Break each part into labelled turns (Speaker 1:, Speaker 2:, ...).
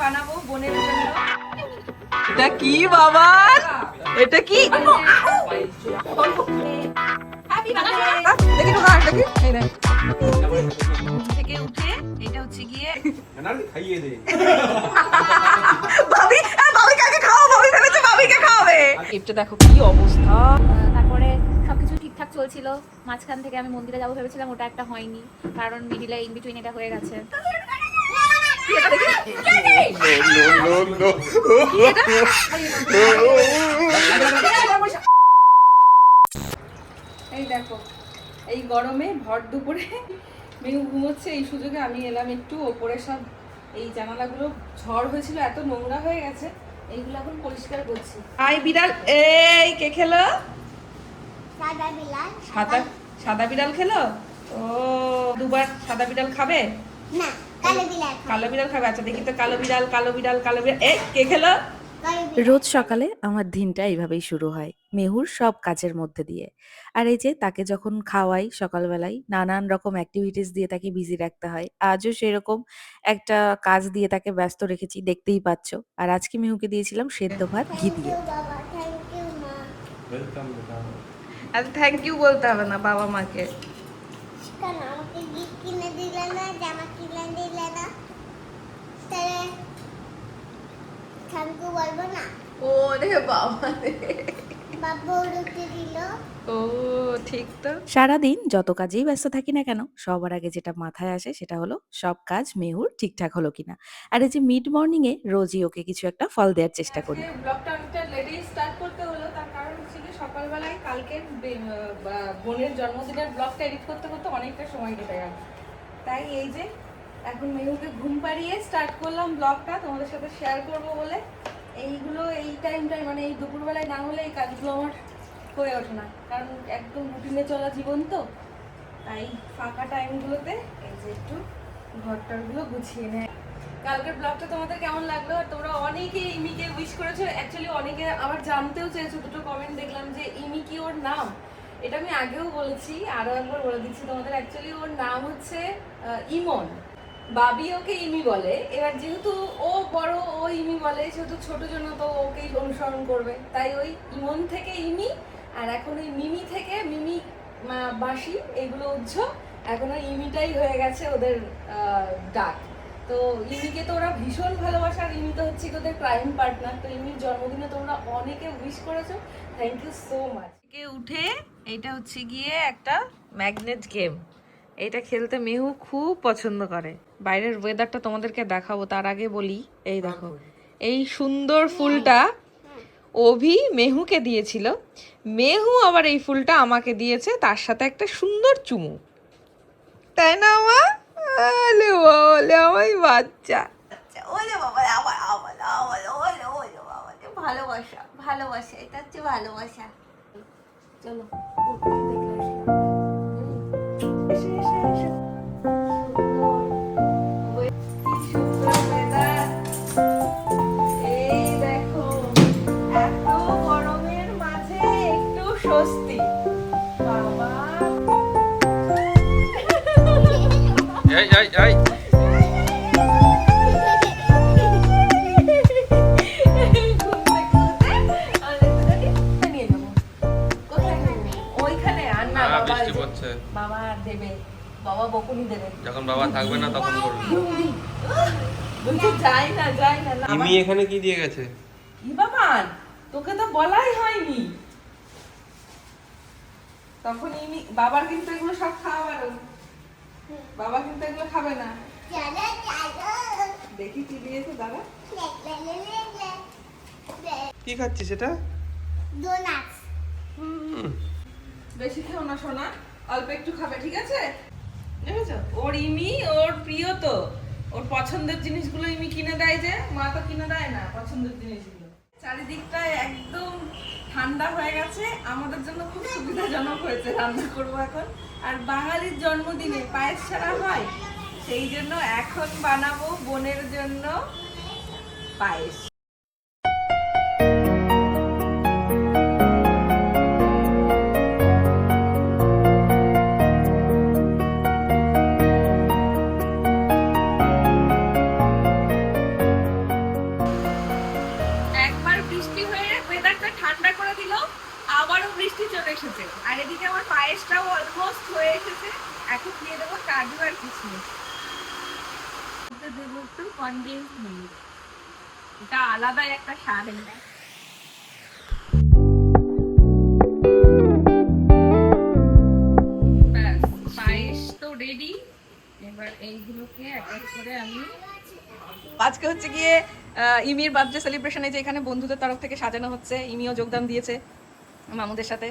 Speaker 1: বানাবো বোনের জন্য।
Speaker 2: এটা কি বাবা? এটা কি? দেখি ঢোকা, দেখি। এই দেখ।
Speaker 1: থেকে উঠে এটা হচ্ছে গিয়ে
Speaker 3: খাইয়ে দে।
Speaker 2: ভাবি, ভাবি কাকে খাওয়াবো? ভাবি ভেবেছে ভাবিকে খাওয়াবে। গিফটটা দেখো কি অবস্থা।
Speaker 4: তারপরে সবকিছু ঠিকঠাক চলছিল, মাঝখান থেকে আমি মন্দিরে যাবো ভেবেছিলাম, ওটা একটা হয়নি কারণ মিডিলে ইন বিটুইন এটা হয়ে গেছে।
Speaker 1: এই দেখো, এই গরমে ভর দুপুরে মেঘু ঘুমোচ্ছে, এই সুযোগে আমি এলাম একটু ওপরে। সব এই জানালাগুলো ঝড় হয়েছিল, এত নোংরা হয়ে গেছে, এইগুলো এখন পরিষ্কার করছি। আই বিড়াল, এই কে খেলো?
Speaker 4: সাদা বিড়াল।
Speaker 1: সাদা বিড়াল খেলো? ও, দুবার সাদা বিড়াল খাবে?
Speaker 4: না, কালো বিড়াল।
Speaker 1: কালো বিড়াল খাবে। আচ্ছা দেখি তো, কালো বিড়াল, কালো বিড়াল, কালো বিড়াল। এই কে খেলো?
Speaker 5: রোজ সকালে আমার দিনটা এইভাবেই শুরু হয়, মেহুর সব কাজের মধ্যে দিয়ে। আর এই যে তাকে যখন খাওয়াই সকালবেলায়, নানান রকম অ্যাক্টিভিটিস দিয়ে তাকে বিজি রাখতে হয়। আজও সেরকম একটা কাজ দিয়ে তাকে ব্যস্ত রেখেছি, দেখতেই পাচ্ছ। আর আজকে মেহুকে দিয়েছিলাম সেদ্ধ ভাত ঘি দিয়ে।
Speaker 3: ওয়েলকাম বেটা।
Speaker 1: আচ্ছা থ্যাংক ইউ বলতে হবে না বাবা মাকে।
Speaker 4: কেন আমাকে গিফট কিনে দিলে না, জামা কিনে দিলে না, তাহলে থ্যাংক ইউ বলবো না?
Speaker 1: ও রে বাবা রে।
Speaker 4: বাবা রুটি দিল।
Speaker 1: ও ঠিক তো।
Speaker 5: সারাদিন যত কাজেই ব্যস্ত থাকি না কেন, সবার আগে যেটা মাথায় আসে সেটা হলো সব কাজ মেহুর ঠিকঠাক হলো কিনা। আর এই যে মিড মর্নিং এ রোজই ওকে কিছু একটা ফল দেওয়ার চেষ্টা করি।
Speaker 1: ব্লগটা অনেকটা লেটেই স্টার্ট করতে হলো, তার কারণ হচ্ছে কি সকালবেলায় কালকের বোনের জন্মদিনের ব্লগটা এডিট করতে করতে অনেকটা সময় কেটে গেল। তাই এই যে এখন মেহুকে ঘুম পাড়িয়ে স্টার্ট করলাম ব্লগটা তোমাদের সাথে শেয়ার করব বলে। এইগুলো এই টাইমটাই মানে এই দুপুরবেলায় না হলে এই কাজগুলো আমার হয়ে ওঠে না, কারণ একদম রুটিনে চলা জীবন তো। তাই ফাঁকা টাইমগুলোতে এই যে একটু ঘরটারগুলো গুছিয়ে নেয়। কালকের ব্লগটা তোমাদের কেমন লাগলো? আর তোমরা অনেকে ইমিকে উইশ করেছো, অ্যাকচুয়ালি অনেকে আবার জানতেও চেয়েছো। দুটো কমেন্ট দেখলাম যে ইমি কি ওর নাম। এটা আমি আগেও বলেছি, আরো একবার বলে দিচ্ছি তোমাদের। অ্যাকচুয়ালি ওর নাম হচ্ছে ইমন, বাবি ওকে ইমি বলে। এবার যেহেতু ও বড়, ও ইমি বলে, সেহেতু ছোট জন্য তো ওকেই অনুসরণ করবে, তাই ওই ইমন থেকে ইমি। আর এখন ওই মিমি থেকে মিমি, বাঁশি, এগুলো উজ্জ, এখন ওই ইমিটাই হয়ে গেছে ওদের ডাক। তো ইমিকে তো ওরা ভীষণ ভালোবাসে, আর ইমি তো হচ্ছে ওদের ক্রাইম পার্টনার। তো ইমির জন্মদিনে তোমরা অনেকে উইশ করেছো, থ্যাংক ইউ সো মাচ। উঠে এটা হচ্ছে গিয়ে একটা ম্যাগনেট গেম, এটা খেলতে মেহু খুব পছন্দ করে। বাইরের ওয়েদারটা তোমাদেরকে দেখাবো, তার আগে বলি এই দেখো এই সুন্দর ফুলটা অভি মেহুকে দিয়েছিল, মেহু আবার এই ফুলটা আমাকে দিয়েছে, তার সাথে একটা সুন্দর চুমু। তাই না মা? আলে বলে আমার বাচ্চা, ওলে বাবা, আমার আমার আমার ওলে ওলে বাবা, ভালোবাসা ভালোবাসা, এটা হচ্ছে ভালোবাসা। চলো এই দেখো, এত গরমের মাঝে একটু স্বস্তি বাবা।
Speaker 3: এই এই এই বৃষ্টি পড়ছে।
Speaker 1: বাবা দেবে, বাবা বকুনি দেবে।
Speaker 3: যখন বাবা থাকবে না তখন করবি।
Speaker 1: বলছে যাই না যাই না।
Speaker 3: ইমি এখানে কি দিয়ে গেছে?
Speaker 1: ই বাবান, তোকে তো বলাই হয়নি। তখন ইমি, বাবার কিন্তু এগুলো সব খাওয়া বারণ, বাবা কিন্তু এগুলো খাবে না। দেখি কি দিয়েছে দাদা।
Speaker 3: কি খাচ্ছিস এটা?
Speaker 4: ডোনাটস।
Speaker 1: বেশি খেও না সোনা, অল্প একটু খাবে, ঠিক আছে? দেখেছো ওর ইমি, ওর প্রিয় তো, ওর পছন্দের জিনিসগুলো ইমি কিনে দেয়, যে মা তো কিনে দেয় না পছন্দের জিনিসগুলো। চারিদিকটা একদম ঠান্ডা হয়ে গেছে, আমাদের জন্য খুব সুবিধাজনক হয়েছে রান্না করবো এখন। আর বাঙালির জন্মদিনে পায়েস ছাড়া হয়, সেই জন্য এখন বানাবো বোনের জন্য পায়েস।
Speaker 2: ঠান্ডা করে দিল, আবারও বৃষ্টি চলে এসেছে। আর এদিকে আমার পায়েসটাও অলমোস্ট হয়ে এসেছে। এখন দিয়ে দেবো কাজু আর কিশমিশ। দেবো একটু কনডেন্স মিল্ক, এটা আলাদা একটা স্বাদ। ব্যাস, পায়েস তো রেডি। এবার এইগুলোকে এক এক করে আমি
Speaker 1: আজকে হচ্ছে গিয়ে ইমির বার্থডে সেলিব্রেশনে যে এখানে বন্ধুদের তরফ থেকে সাজানো হচ্ছে, ইমিও যোগদান দিয়েছে মামুদের সাথে।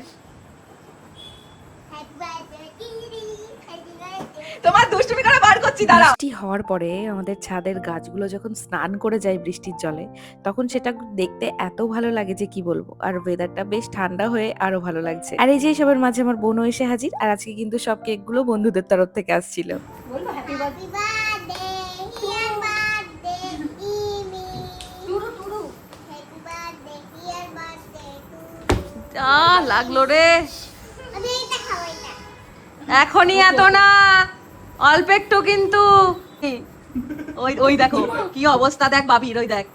Speaker 1: তোমার দুষ্টুমি করে বার করছি, দাঁড়া।
Speaker 5: বৃষ্টি হওয়ার পরে আমাদের ছাদের গাছগুলো যখন স্নান করে যায় বৃষ্টির জলে, তখন সেটা দেখতে এত ভালো লাগে যে কি বলবো। আর ওয়েদারটা বেশ ঠান্ডা হয়ে আরো ভালো লাগছে। আর এই যে সবার মাঝে আমার বোনও এসে হাজির। আর আজকে কিন্তু সব কেকগুলো বন্ধুদের তরফ থেকে আসছিল।
Speaker 4: বলবো হ্যাপি বার্থডে
Speaker 1: লাগলো রে, এখনই এত না, অল্প একটু কিন্তু। ওই ওই দেখো কি অবস্থা, দেখ বাবির, ওই দেখ।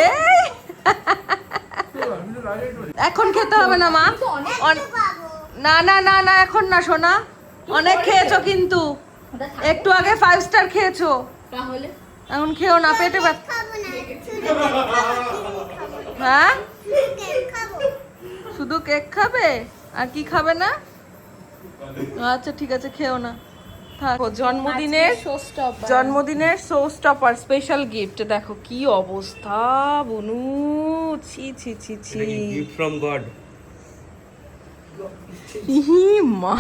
Speaker 1: এই এখন খেতে হবে না মা, না না না না এখন না সোনা, অনেক খেয়েছো কিন্তু, একটু আগে 5 স্টার খেয়েছো,
Speaker 4: তাহলে
Speaker 1: এখন খেও না, পেটে ব্যথা। হ্যাঁ শুধু কেক খাবে, আর কি খাবে না? আচ্ছা ঠিক আছে, খেও না, থাকো। জন্মদিনের শো স্টপার স্পেশাল গিফট, দেখো কি অবস্থা বনু, ছি ছি ছি ছি।
Speaker 3: Gift from god.
Speaker 1: মা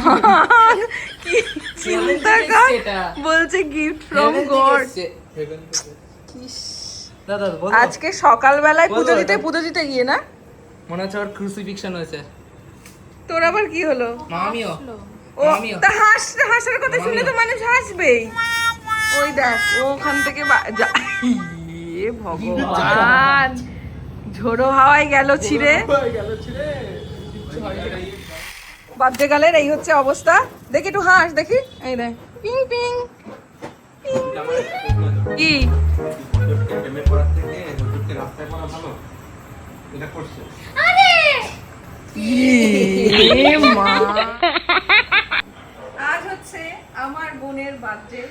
Speaker 1: কি চিন্তা কর, বলছে গিফট ফ্রম গড। আজকে সকালবেলায় পুজো দিতে গিয়ে না,
Speaker 6: মনে হচ্ছে ওর ক্রুসিফিকশন হয়েছে।
Speaker 1: তোর আবার কি হলো?
Speaker 6: মামিও
Speaker 1: ও তা হাসার কথা শুনলে তো মানুষ হাসবেই। ওই দেখ ওখান থেকে ইয়ে ভগবান, ঝোড়ো হাওয়ায় গেল ছিঁড়ে। বার্থডে গালের এই হচ্ছে অবস্থা। দেখি একটু হাস, দেখি, এই দেখ পিং পিং কি আজ হচ্ছে আমার বোনের বার্থডে,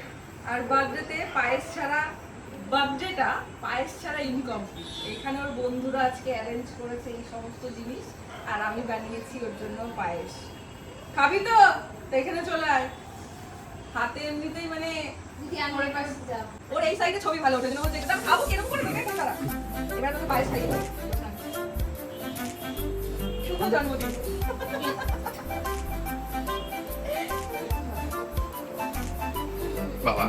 Speaker 1: আর বার্থডেতে পায়েস ছাড়া, বার্থডেটা পায়েস ছাড়া ইনকমপ্লিট। এখানে ওর বন্ধুরা আজকে অ্যারেঞ্জ করেছে এই সমস্ত জিনিস, আর আমি বানিয়েছি ওর জন্য পায়েস। খাবি তো? তো এখানে চলে আয়, হাতে এমনিতেই মানে ওর এই সাইডে ছবি ভালো ওঠে, ও দেখতাম খাবো কিরকম করে তোকে একটা দাঁড়া। এবার তোকে পায়েস খাইয়ে দেবো। শুভ জন্মদিন।
Speaker 3: বাবা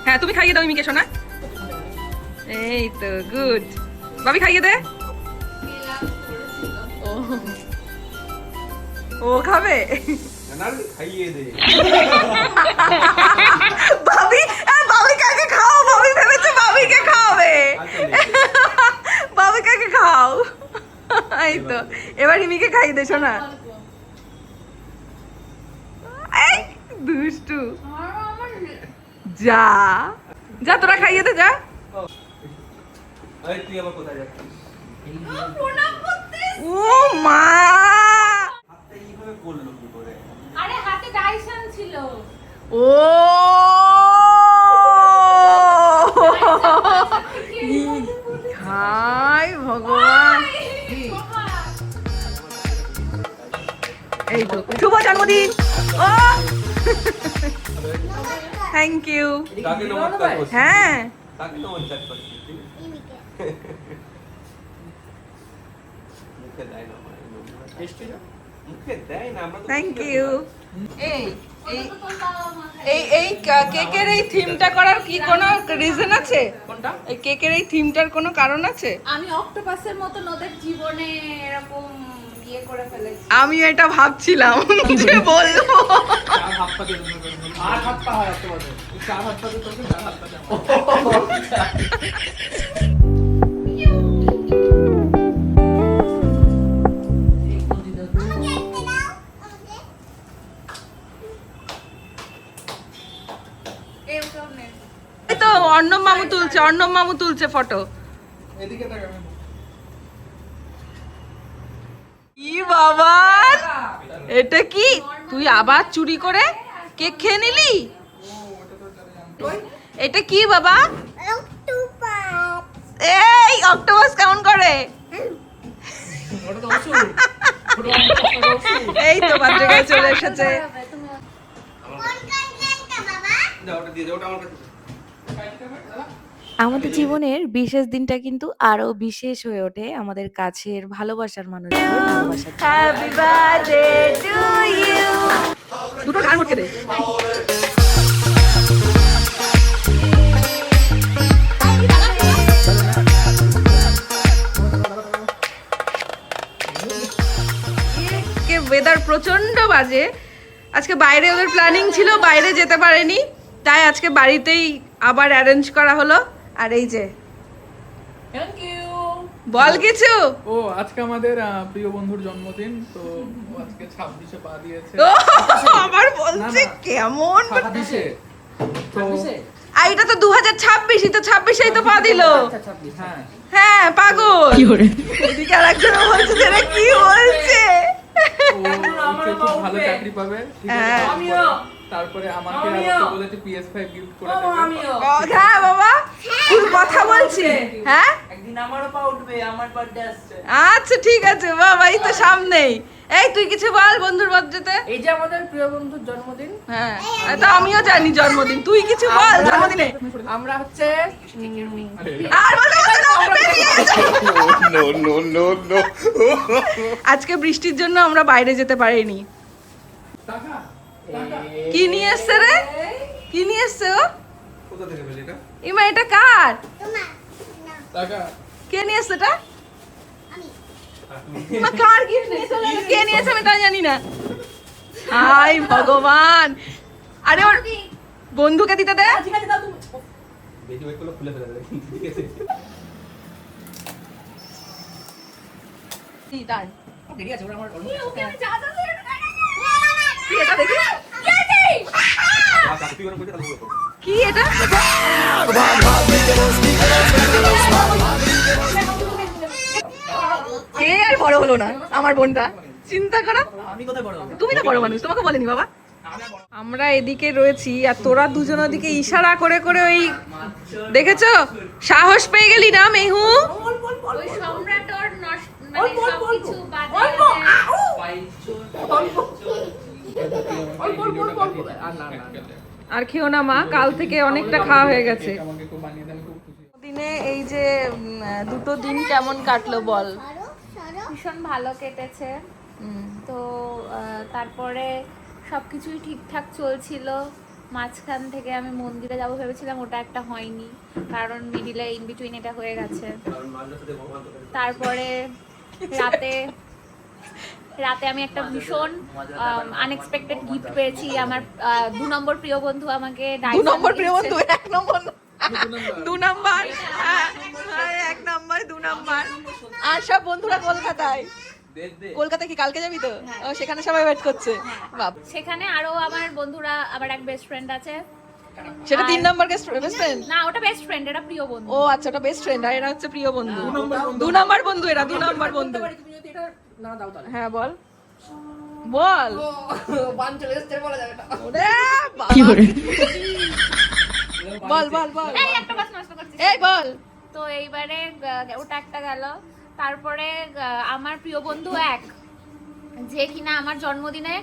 Speaker 1: হ্যাঁ তুমি খাইয়ে দাও মিকে শোনা। এই তো গুড, বাবি খাইয়ে দে। ও খাবে,
Speaker 3: খাইয়ে দে।
Speaker 1: বাবি বাবি কাকে খাও, বাবি ভেবেছে বাবিকে খাওয়াবে। বাবি কাকে খাও, এই তো এবার মিকে খাইয়ে দে শোনা। এই দুষ্টু, যা যা তোরা খাইয়ে দে, যা।
Speaker 3: তুই আবার কোথায় যাচ্ছিস?
Speaker 1: ও মা,
Speaker 3: এইভাবে করলো কি করে?
Speaker 4: আরে হাতে ডাইসন ছিল।
Speaker 1: ও হাই ভগবান, এই তো শুভ জন্মদিন। ও থ্যাংক ইউ।
Speaker 3: তাকে নমস্কার করছি।
Speaker 1: হ্যাঁ
Speaker 3: তাকে নমস্কার করছি। মুখে দেয় না, মুখে দেয় না, আমরা তো
Speaker 1: থ্যাংক ইউ। এই এই কেকের এই থিমটা করার কি কোনো রিজন আছে? কোনটা? এই কেকের এই থিমটার কোনো কারণ আছে?
Speaker 4: আমি অক্টোপাসের মতো ওদের জীবনে এরকম ইয়ে করে ফেলেছি।
Speaker 1: আমি এটা ভাবছিলাম যে বলবো।
Speaker 6: চার হাত পা দিয়ে 8 হাত পা হয় একটা বছর। 4 হাত পা দিয়ে তোকে 4 হাত পা দাও।
Speaker 1: অর্ণব মামু তুলছে ফটো।
Speaker 6: এদিকে তাকা মেহু।
Speaker 1: কি বাবা, এটা কি তুই আবার চুরি করে কেক খেয়ে নিলি? এটা কি বাবা? এই অক্টোপাস কেমন করে?
Speaker 6: ওটা তো অসুর। ওটা অসুর।
Speaker 1: এই তো বাচ্চা গায়ে চলে এসেছে।
Speaker 3: দাও ওটা দিয়ে দাও, ওটা আমার কাছে দাও।
Speaker 5: আমাদের জীবনের বিশেষ দিনটা কিন্তু আরো বিশেষ হয়ে ওঠে আমাদের কাছের ভালোবাসার মানুষগুলোর ভালোবাসার জন্য।
Speaker 1: Happy birthday to you. দুটো গান করতে দে। আজকে ওয়েদার প্রচন্ড বাজে। আজকে বাইরে ওদের প্ল্যানিং ছিল, বাইরে যেতে পারেনি, তাই আজকে বাড়িতেই আবার অ্যারেঞ্জ করা হলো। আর এই যে
Speaker 6: থ্যাংক ইউ।
Speaker 1: বল কিছু।
Speaker 6: ও আজকে আমাদের প্রিয় বন্ধুর জন্মদিন, তো ও আজকে 26-এ পা দিয়েছে।
Speaker 1: ও আবার বলছে
Speaker 6: না, না।
Speaker 1: কেমন।
Speaker 6: 26-এ। তো
Speaker 1: আর এটা তো 2026, তো 26এই তো পা দিল।
Speaker 6: হ্যাঁ,
Speaker 1: হ্যাঁ পাগল। এদিকে আর একজন বলছে যে এরা কি বলছে।
Speaker 6: ও খুব ভালো চাকরি পাবে, ঠিক আছে?
Speaker 1: হ্যাঁ।
Speaker 6: তারপরে আমাকে আর ওকে বলেছে PS5 গিফট করে দেবে।
Speaker 1: হ্যাঁ বাবা, কি কথা বলছি। হ্যাঁ
Speaker 3: একদিন আমারও পা উঠবে, আমার বার্থডে আসছে।
Speaker 1: আচ্ছা ঠিক আছে বাবা, এই তো সামনেই। এই তুই কিছু বল বন্ধুর বার্থডেতে।
Speaker 7: এই যে আমাদের প্রিয় বন্ধুর জন্মদিন,
Speaker 1: হ্যাঁ এটা আমিও জানি জন্মদিন, তুই কিছু বল জন্মদিনে।
Speaker 7: আমরা হচ্ছে
Speaker 1: আর বলতে হবে না, বেরিয়ে এসো। আজকে বৃষ্টির জন্য আমরা বাইরে যেতে পারিনি।
Speaker 6: টাকা
Speaker 1: কি নিয়ে এসছে রে? কি নিয়ে এসছে ও?
Speaker 3: কোথা থেকে পেলে এটা?
Speaker 1: ইমা এটা কার?
Speaker 6: টাকা
Speaker 1: কে নিয়ে এসছে এটা? মা কার গিফট নিয়ে চলে এলো? কে নিয়েছে আমি তা জানি না। হাই ভগবান, আরে ওর বন্ধুকে দিতে দে।
Speaker 3: বেশি ওয়েট করলে খুলে ফেলে দেবে, ঠিক আছে?
Speaker 7: দেরি আছে, ওরা আমার
Speaker 1: কি এটা দেখি?
Speaker 3: আর কাছে তুই ওরকম বলতে তাহলে বলবো।
Speaker 1: কি এটা? কে আর বড় হলো না আমার বোনটা, চিন্তা করো।
Speaker 7: আমি কোথায় বড়
Speaker 1: তুমি তো বড় মানুষ, তোমাকে বলেনি বাবা। আমরা এদিকে রয়েছি আর তোরা দুজন ওদিকে ইশারা করে করে ওই দেখেছো, সাহস পেয়ে গেলি না মেহু?
Speaker 4: ওই সম্রাট ওর মানে সবকিছু বাজে
Speaker 1: আর খেও না মা, কাল থেকে অনেকটা খাওয়া হয়ে গেছে।
Speaker 6: আমাকে খুব বানিয়ে দেন, খুব খুশি।
Speaker 1: দিনে এই যে দুটো দিন কেমন কাটলো বল?
Speaker 4: ভীষণ ভালো কেটেছে। তো তারপরে সব কিছুই ঠিকঠাক চলছিল। মাঝখান থেকে আমি মন্দিরে যাবো ভেবেছিলাম, ওটা একটা হয়নি, কারণ মিডিলে ইন বিটুইন এটা হয়ে গেছে।
Speaker 3: কারণ মাঝে সাথে ভগবান তো
Speaker 4: তারপরে রাতে আমি একটা ভীষণ আনএক্সপেক্টেড গিফট পেয়েছি। আমার 2 নম্বর প্রিয় বন্ধু আমাকে
Speaker 1: 2 নম্বর প্রিয় বন্ধু, 1 নম্বর না। 2 নম্বর, 1 নম্বর, 2 নম্বর। আর সব বন্ধুরা কলকাতায়। কলকাতা কি কালকে যাবি তো? ও সেখানে সবাই ওয়েট করছে। বাপ,
Speaker 4: সেখানে আরো আমার বন্ধুরা, আবার এক বেস্ট ফ্রেন্ড আছে।
Speaker 1: সেটা 3 নম্বর বেস্ট ফ্রেন্ড?
Speaker 4: না ওটা বেস্ট ফ্রেন্ড, এটা প্রিয় বন্ধু।
Speaker 1: ও আচ্ছা, ওটা বেস্ট ফ্রেন্ড আর এরা হচ্ছে প্রিয় বন্ধু। 2 নম্বর বন্ধু এরা, 2 নম্বর বন্ধু।
Speaker 7: তুমি যদি এটা না দাও তাহলে
Speaker 1: হ্যাঁ বল বল।
Speaker 7: বান চলে এসছে, বলা যাবে না।
Speaker 1: ওরে বাবা, বল বল বল।
Speaker 4: এই একটা বাস নষ্ট করছিস।
Speaker 1: এই বল।
Speaker 4: তো এইবারে ওটা একটা গেল। তারপরে আমার প্রিয় বন্ধু যে কিনা আমার জন্মদিনে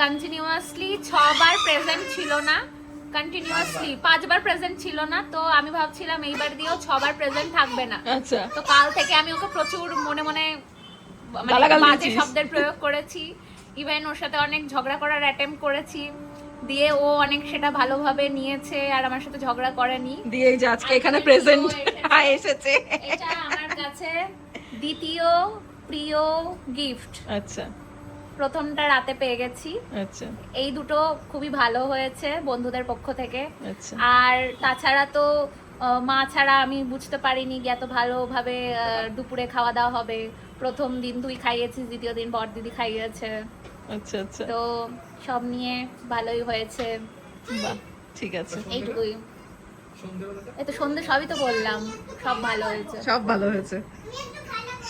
Speaker 4: কন্টিনিউয়াসলি 6 বার প্রেজেন্ট ছিল না, কন্টিনিউয়াসলি 5 বার প্রেজেন্ট ছিল না। তো আমি ভাবছিলাম এইবার দিয়েও 6 বার প্রেজেন্ট থাকবে না।
Speaker 1: আচ্ছা,
Speaker 4: তো কাল থেকে আমি ওকে প্রচুর মনে মনে মানে
Speaker 1: গালাগাল
Speaker 4: বাজে
Speaker 1: দিয়েছিস?
Speaker 4: শব্দের প্রয়োগ করেছি। ইভেন ওর সাথে অনেক ঝগড়া করার অ্যাটেম্প করেছি, দিয়ে ও অনেক সেটা ভালোভাবে নিয়েছে আর আমার সাথে ঝগড়া করেনি।
Speaker 1: দিয়ে এই যে আজকে এখানে প্রেজেন্ট এসেছে।
Speaker 4: এটা আমার কাছে দ্বিতীয় প্রিয় গিফট।
Speaker 1: আচ্ছা
Speaker 4: প্রথমটা রাতে পেয়ে গেছি।
Speaker 1: আচ্ছা
Speaker 4: এই দুটো খুবই ভালো হয়েছে বন্ধুদের পক্ষ থেকে।
Speaker 1: আচ্ছা।
Speaker 4: আর তাছাড়া তো মা ছাড়া আমি বুঝতে পারিনি যে এত ভালোভাবে দুপুরে খাওয়া দাওয়া হবে। প্রথম দিন তুই খাইয়েছিস, দ্বিতীয় দিন বড় দিদি খাইয়েছে।
Speaker 1: আচ্ছা আচ্ছা,
Speaker 4: তো সব নিয়ে ভালোই হয়েছে।
Speaker 1: বাহ ঠিক আছে।
Speaker 4: এইটুকুই।
Speaker 6: সন্ধ্যেবেলাটা
Speaker 4: এই তো সন্ধে সবই তো বললাম, সব ভালো হয়েছে।
Speaker 2: সব ভালো হয়েছে,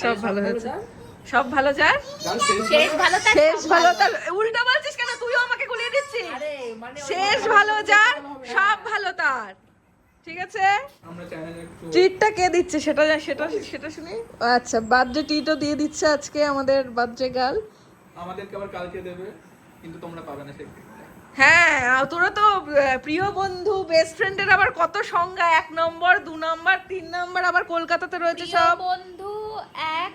Speaker 2: সব ভালো হয়েছে, সব ভালো যায়।
Speaker 6: গান শেষ
Speaker 4: শেষ ভালো তার
Speaker 2: শেষ
Speaker 4: সব
Speaker 2: ভালো তার উল্টা বলছিস কেন? তুইও আমাকে গুলিয়ে দিচ্ছিস।
Speaker 7: আরে মানে
Speaker 2: শেষ ভালো যার সব ভালো তার, ঠিক আছে?
Speaker 6: আমরা চ্যানেলে একটু
Speaker 2: ট্রিটটা কে দিচ্ছে সেটা সেটা সেটা শুনি। আচ্ছা, বার্থডে ট্রিটও দিয়ে দিচ্ছে আজকে আমাদের বার্থডে গার্ল।
Speaker 6: আমাদেরকে আবার কালকে দেবে, কিন্তু তোমরা পাবে না সেই দিনটা।
Speaker 2: হ্যাঁ, আর তোরা তো প্রিয় বন্ধু বেস্ট ফ্রেন্ডের আবার কত সংজ্ঞা, 1 নম্বর 2 নম্বর 3 নম্বর, আবার কলকাতাতে রয়েছে
Speaker 4: প্রিয়
Speaker 2: সব।
Speaker 4: বন্ধু 1,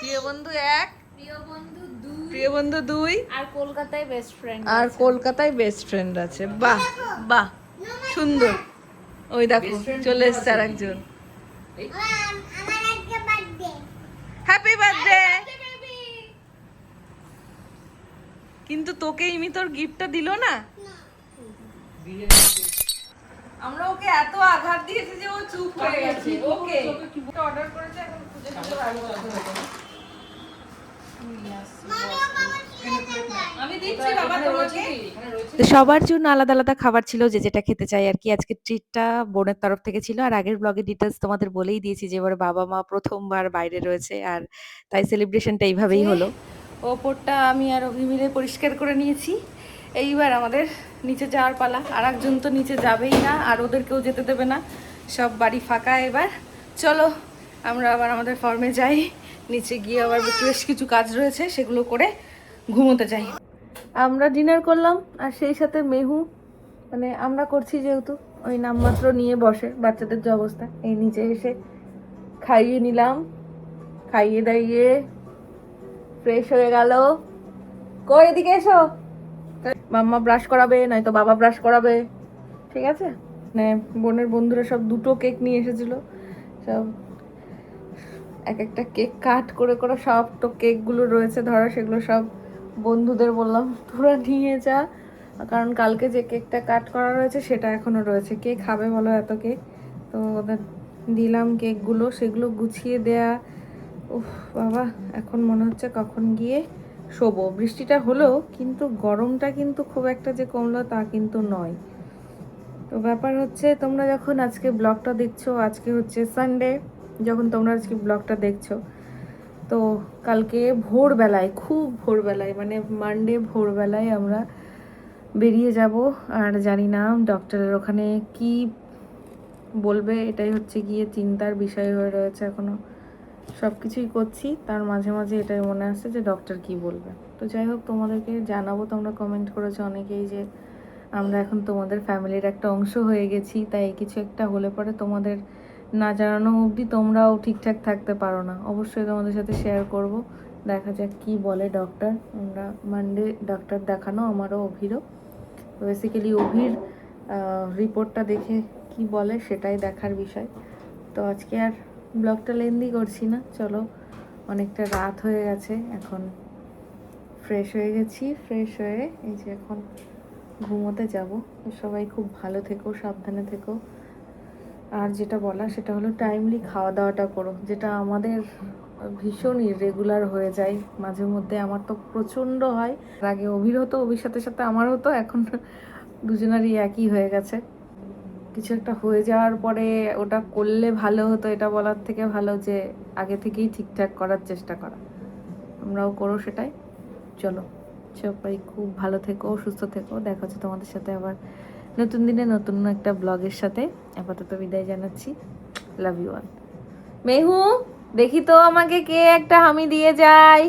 Speaker 2: প্রিয় বন্ধু 1,
Speaker 4: প্রিয় বন্ধু 2,
Speaker 2: প্রিয় বন্ধু 2,
Speaker 4: আর কলকাতায় বেস্ট ফ্রেন্ড।
Speaker 2: আর কলকাতায় বেস্ট ফ্রেন্ড আছে। বাহ বাহ, সুন্দর। ওই দেখো চলে এসছে আর একজন। Happy birthday. কিন্তু তোকে ইমি তোর গিফটটা দিল না।
Speaker 1: আমরা ওকে এত আঘাত দিয়েছি যে ও চুপ হয়ে গেছে। ওকে অর্ডার করেছে, এখন খুঁজে খুঁজে বার করতে হবে। আমি দিচ্ছি বাবা তোমাকে।
Speaker 5: তো সবার জন্য আলাদা আলাদা খাবার ছিল, যে যেটা খেতে চাই আর কি। আজকে ট্রিটটা বোনের তরফ থেকে ছিল, আর আগের ব্লগের ডিটেলস তোমাদের বলেই দিয়েছি যে এবার বাবা মা প্রথমবার বাইরে রয়েছে, আর তাই সেলিব্রেশনটা এইভাবেই হলো। ওপরটা আমি আর অভি মিলে পরিষ্কার করে নিয়েছি। এইবার আমাদের নিচে যাওয়ার পালা। আর একজন তো নিচে যাবেই না, আর ওদেরকেও যেতে দেবে না, সব বাড়ি ফাঁকা এবার। চলো আমরা আবার আমাদের ফর্মে যাই, নিচে গিয়ে আবার বেশ কিছু কাজ রয়েছে সেগুলো করে ঘুমোতে যাই। আমরা ডিনার করলাম, আর সেই সাথে মেহু, মানে আমরা করছি যেহেতু, ওই নামমাত্র নিয়ে বসে। বাচ্চাদের যে অবস্থা, এই নিচে এসে খাইয়ে নিলাম, খাইয়ে দাইয়ে ফ্রেশ হয়ে গেল। কই এদিকে এসো, মাম্মা ব্রাশ করাবে, নয়তো বাবা ব্রাশ করাবে, ঠিক আছে? মানে বোনের বন্ধুরা সব 2টো কেক নিয়ে এসেছিল, সব এক একটা কেক কাট করে করে সব তো কেকগুলো রয়েছে ধরো, সেগুলো সব বন্ধুদের বললাম তোরা নিয়ে যা, কারণ কালকে যে কেকটা কাট করা রয়েছে সেটা এখনো রয়েছে। কে খাবে বলো এত কেক? তো ওদের দিলাম কেকগুলো, সেগুলো গুছিয়ে দেয়া। উফ বাবা, এখন মনে হচ্ছে কখন গিয়ে শোবো। বৃষ্টিটা হলো, কিন্তু গরমটা কিন্তু খুব একটা যে কমলো তা কিন্তু নয়। তো ব্যাপার হচ্ছে, তোমরা যখন আজকে ব্লগটা দেখছো, আজকে হচ্ছে সানডে, যখন তোমরা আজকে ব্লগটা দেখছো, তো কালকে ভোরবেলায়, খুব ভোরবেলায়, মানে মানডে ভোরবেলায় আমরা বেরিয়ে যাব। আর জানি না ডক্টরের ওখানে কি বলবে, এটাই হচ্ছে গিয়ে চিন্তার বিষয় হয়ে রয়েছে এখনো। সব কিছুই করছি, তার মাঝে মাঝে এটাই মনে আসছে যে ডক্টর কি বলবে। তো যাই হোক, তোমাদেরকে জানাবো। তোমরা কমেন্ট করেছো অনেকেই যে আমরা এখন তোমাদের ফ্যামিলির একটা অংশ হয়ে গেছি, তাই কিছু একটা হলে পরে তোমাদের না জানানো অবধি তোমরাও ঠিকঠাক থাকতে পারো না। অবশ্যই তোমাদের সাথে শেয়ার করব, দেখা যাক কি বলে ডক্টর। আমরা মানডে ডক্টর দেখানো, আমারও অভিরও। বেসিক্যালি অভির রিপোর্টটা দেখে কি বলে সেটাই দেখার বিষয়। তো আজকে আর ব্লগটা লেন্দি করছি না, চলো অনেকটা রাত হয়ে গেছে, এখন ফ্রেশ হয়ে গেছি। ফ্রেশ হয়ে এই যে এখন ঘুমোতে যাব। সবাই খুব ভালো থেকো, সাবধানে থেকো। আর যেটা বলা সেটা হলো টাইমলি খাওয়া দাওয়াটা করো, যেটা আমাদের ভীষণ ইরেগুলার হয়ে যায় মাঝে মধ্যে। আমার তো প্রচণ্ড হয়, আগে অভির হতো, অভির সাথে সাথে আমার হতো, এখন দুজনেরই একই হয়ে গেছে। কিছু একটা হয়ে যাওয়ার পরে ওটা করলে ভালো হতো, এটা বলার থেকে ভালো যে আগে থেকেই ঠিকঠাক করার চেষ্টা করা। আমরাও করো সেটাই। চলো সবাই খুব ভালো থেকো, সুস্থ থেকো। দেখা হচ্ছে তোমাদের সাথে আবার নতুন দিনে নতুন একটা ব্লগের সাথে। আপাতত বিদায় জানাচ্ছি। Love you all. মেহু, দেখি তো আমাকে কে একটা হামি দিয়ে যায়।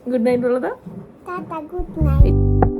Speaker 5: গুড নাইট বলো তো।
Speaker 8: Tata, good night.